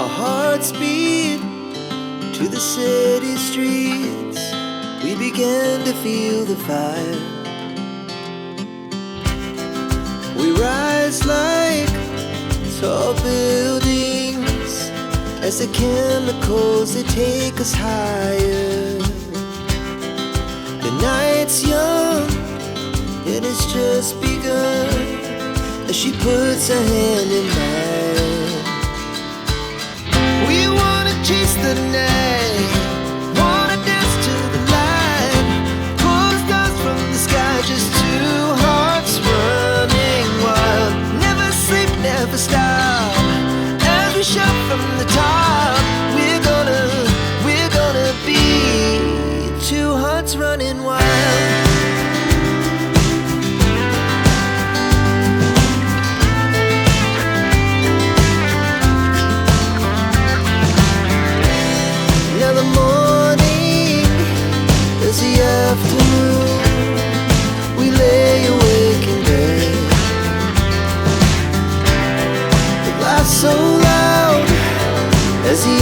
Our hearts beat to the city streets. We began to feel the fire. We rise like tall buildings as the chemicals, they take us higher. The night's young, it has just begun as she puts her hand in mine. We wanna chase the night, wanna dance to the light, pull the stars from the sky, just two hearts running wild. Never sleep, never stop, as we shout from the top. We're gonna be two hearts running wild. Afternoon, we lay awake in bed. The laugh so loud as the